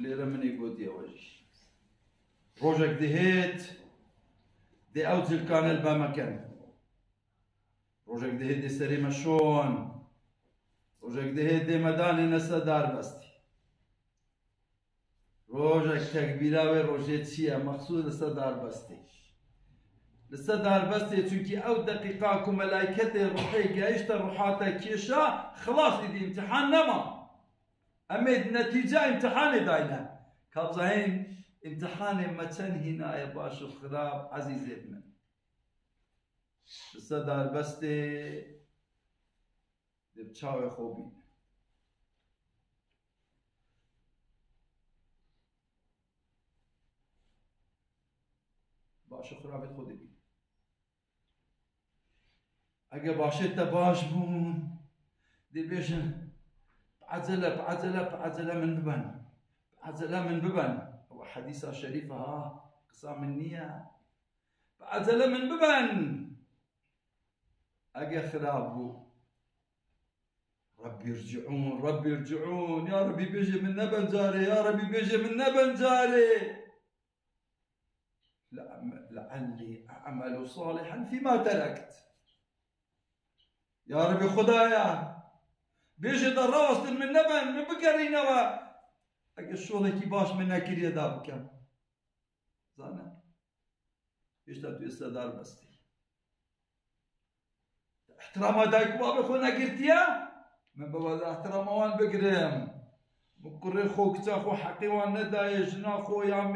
لێرە منێ گوتی ئەوەژی ڕۆژێک دەهێت دێ ئەو جلکانە بە مەکەن ڕۆژێک دەهێت دێ سەرێمە شۆن ڕۆژێک دەهێت دێ مەدانێنە سە داربەستی ڕۆژێک تەکبیراوێ ڕۆژێ چییە مەخسووس لەسەر داربەستی لەسەر داربەستێ چونکی ئەو دەقیقا و مەلایکەتێ ڕوحی گەیشتە ڕوحاتە کێشە خلاص ئیدی ئیمتحان نەما ئەمێ نەتیجە ئیمتحانێ داینە کابزاهین ئیمتحانێ مەچەند هینایە باش و خراپ عەزیزێت من لەسەر داربەستێ دێ چاوێ خۆ بین باش و خراپێت خۆ دەبین ئەگە باشێتە باش بوون دەبێژن بعجلە بعجلە بعجلە من ببەن بعجلە من ببەن ئەوە حەدیثە شەریفە ها قسە من نییە بعجلە من ببەن ئەگە خراپ بوو ربي ارجعون ربي ارجعون يا ربي بيجي من نبن جاري يا ربي بيجي من نبن جاري لعلي أعمل صالحا فيما تركت يا ربي خدايا بيجي دراست من نبن من بقرينوا اگه شغلکی باش من نکریه دا بکم زانه بیشتر توی استعدار بستی احترام دایک بابا خو نگرتیا من بابا احترام وان بگرم مقرر خو کتا خو حقی وان ندای جنا خو یا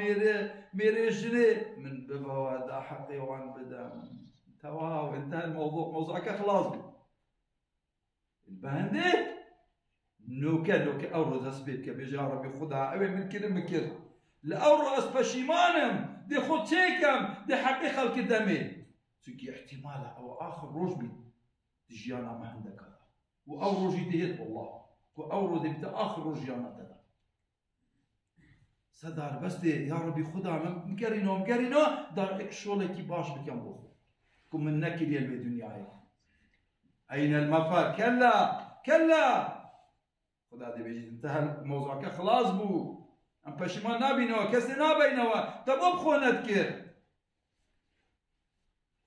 میره جنه من بابا دا حقی وان بدم تواو انتهى الموضوع موضوعك خلاص البهندي نوكا أورو تسبيت كبيجي يا ربي خدها أبي من كده مكر لأورو أسبشيمانم دي خد شيكم دي حقيقة الكدامي تكي احتمالها أو آخر روج بي تجيانا ما عندك هذا وأورو جيتهت والله وأورو دي بتا آخر روج جيانا تدا صدار بس دي يا ربي خدها مكرينو دار اكشولة كي باش بكم روخو كم من نكر يلبي دنياي أين المفر كلا خدا دي بيجي انتهى موضوعك خلاص بو ام پشیمان نبینوا کسی نبینوا تباب خو نذكر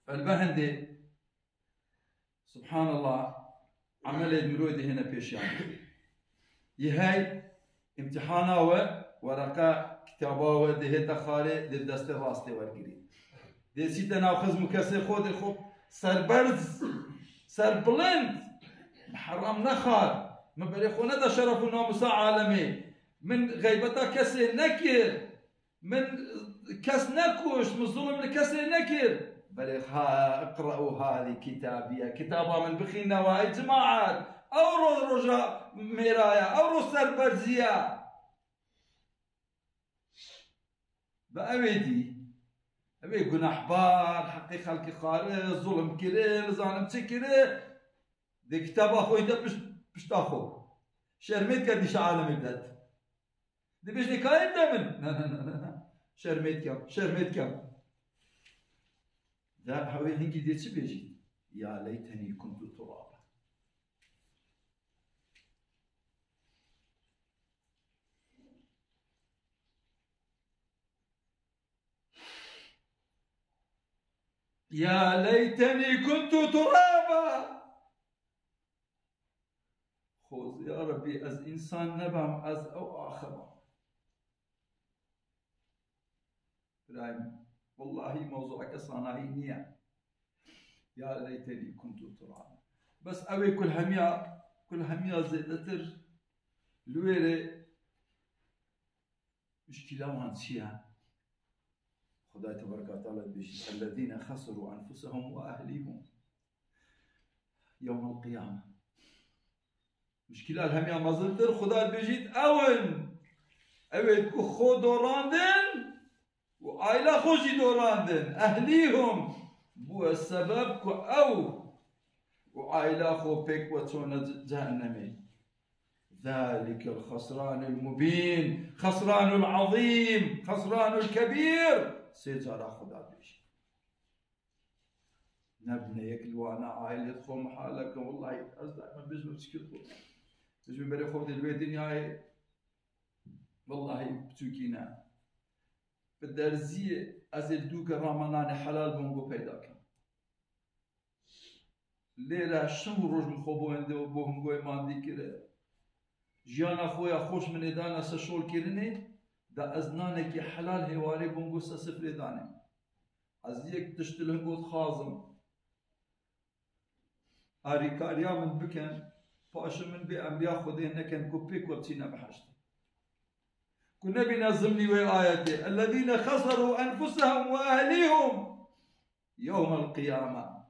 فالبهندي سبحان الله عمل المرود هنا بيش يعني يهاي امتحانا ورقة كتابا وده تخاري للدست راستي والقري دي سيتا ناخذ مكسر خود الخوب سربرز سربلند محرم نخار من بريخونا دا شرف وناموسا عالمي من غيبتا كسر نكر من كس نكوش من ظلم لكسر نكر بريخها اقرأوا هذه كتابية كتابة من بخي نواهي جماعات أو رجا ميرايا أو سربرزية بأبيدي أبي قناح بار حقيقة الكخاري ظلم كري ظالم تكري دي كتاب أخوي ده مش تاخو شرميت قديش عالم الدد دي بيش نكايم دمن لا شرميت كم ده هاوي هنجي دي چي بيجي يا ليتني كنت ترابا يا ليتني كنت ترابا خوز يا ربي از انسان نبم از او آخرم برايم والله موضوعك صناعي نية يا ليتني كنت ترابا بس اوي كل هميا زيدتر لويري مشكلة وانسيها خداي تبارك وتعالى بيجي الذين خسروا انفسهم واهليهم يوم القيامة مشكلة هميا مزلتر خدا بيجيت أول كو خو دوراندن وعائلة خوشي دوراندن أهليهم بو السبب كو أو وعائلة خو بيك وتونا جهنمي ذلك الخسران المبين خسران العظيم خسران الكبير سيجارة خدا بيجي نبني يكلو أنا عائلة خو محالك والله أصدق ما بيجمع تشكيل خو بيجمع بري خو دي الدنيا والله بتوكينا بالدرزية أزل دوك رامانان حلال بونغو پیدا كم ليلة شم روج مخوبو عنده بونغو ماندي كده جيانا خويا خوش من إدانا سشول كرني دا أزنانك حلال هواري بونغو سسفر إداني از یک تشتله گوت خازم آریکاریا من بکن پاش من بی انبیا خودی نکن کو پیک وبتینا بحشت کو نبی نظمني وآياته الذين خسروا أنفسهم وأهليهم يوم القيامة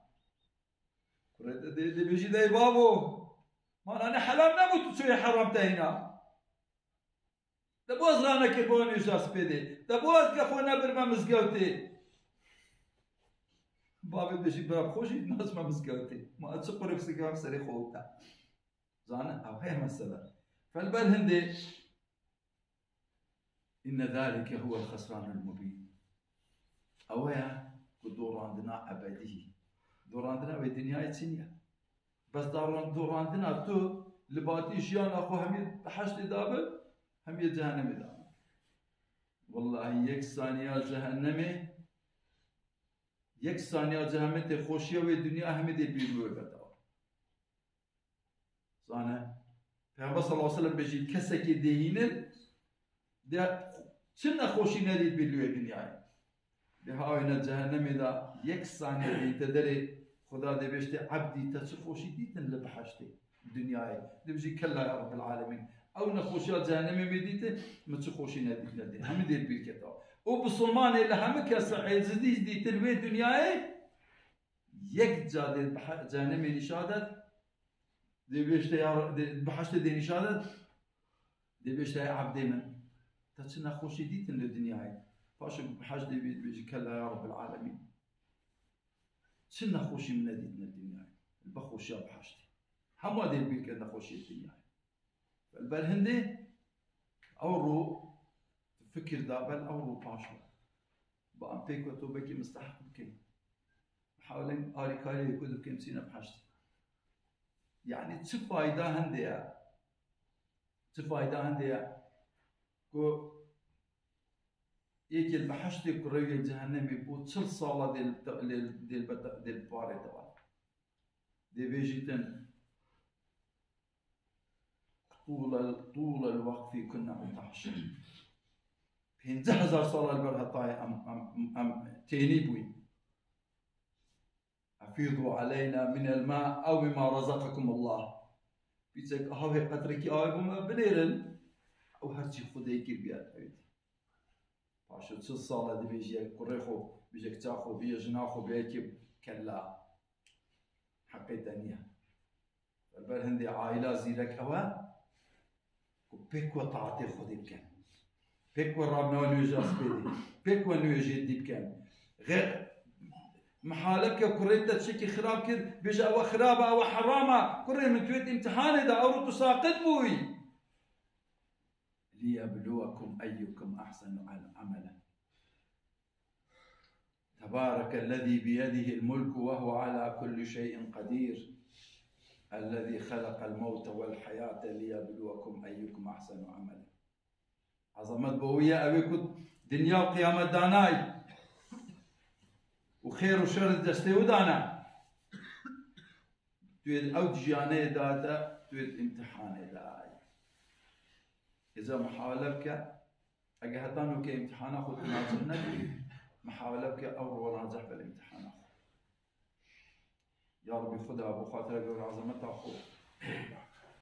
دي بيجي دي بابو ما أنا حلال نموت شوي حرمت هنا دبوز رانا كربوني جاس بيدي دبوز كخونا برما مزقوتي بابي بيجي براب خوشي ناس ما مزقوتي ما أتسقرك سكام سري خوتا زانا أو هي مسألة فالبر هندي إن ذلك هو الخسران المبين أويا دور عندنا أبدي دور عندنا بالدنيا يتسنيا بس دور عندنا تو لباتي شيان أخو هم حشد دابل هم جهنم دابل والله يك ثانية جهنمي يك ثانية جهنم تخوشية والدنيا هم دي بيلوه بدار زانا پیامبر صلی الله علیه و سلم بجید کسی که دهینه ده چه نخوشی ندید بلوی دنیای ده هاوینا جهنمی دا یک ثانیه دیت داره خدا ده بشته عبدی تا چه خوشی دیتن لبحشته دنیای ده بجید کلا یا رب العالمین او نخوشیات جهنمی میدیته ما چه خوشی ندید ندید همه دیر بیر کتاب او بسلمانه لهمه کس عزیز دیتن وی دنیای یک جا جهنمی نشادت دي بيشتي بحشت دي نشادت دي بيشتي عبدي من تتسنى خوشي ديتن للدنيا هاي فاش بحاج دي بيجي كلا يا رب العالمين تسنى خوشي من ديتن الدنيا هاي البخوشي يا بحاجتي حما دي بيك أنا خوشي الدنيا هاي فالبالهندي أورو فكر دابل أورو باشو بقى بيكو توبكي مستحق بكي حاولين آري كاري يكودو كي مسينا بحاجتي يعني چه فایده هندیه چه فایده هندیه کو یکی البحشت کروی جهنمی بود 40 ساله دل باره دوال دی بیجیتن طول الوقت في كنا متحشر 5000 ساله البرهطاي ام تيني بوي أفيضوا علينا من الماء أو مما رزقكم الله بيتك هاوي قدرك آيبهم بنيرن أو هرشي خديك بيات أيدي باشو تشل صالة دي بيجي كوريخو بيجي كتاخو بيجي جناخو بيكب كلا حقي دنيا البال هندي عائلة زيلك أوا بيكوا طاعتي خدي بكن بيكوا رابنا ونوجاس بيدي بيكوا نوجي دي بكن غير محالك كريت تشكي خراب كذا بيجا أو خرابة أو حرامة كري من تويت امتحان إذا أو تساقط بوي ليبلوكم أيكم أحسن عملا تبارك الذي بيده الملك وهو على كل شيء قدير الذي خلق الموت والحياة ليبلوكم أيكم أحسن عملا عظمت بوية أبيكم دنيا وقيامة داناي وخير وشر دستي ودانا تويد أو جياني داتا تويد امتحاني داي إذا محاولة بك أجهتانو كامتحان أخذ ناجح نبي محاولة بك أو ناجح بالامتحان أخذ يا ربي خدها أبو خاطر أقول عظمتها أخوه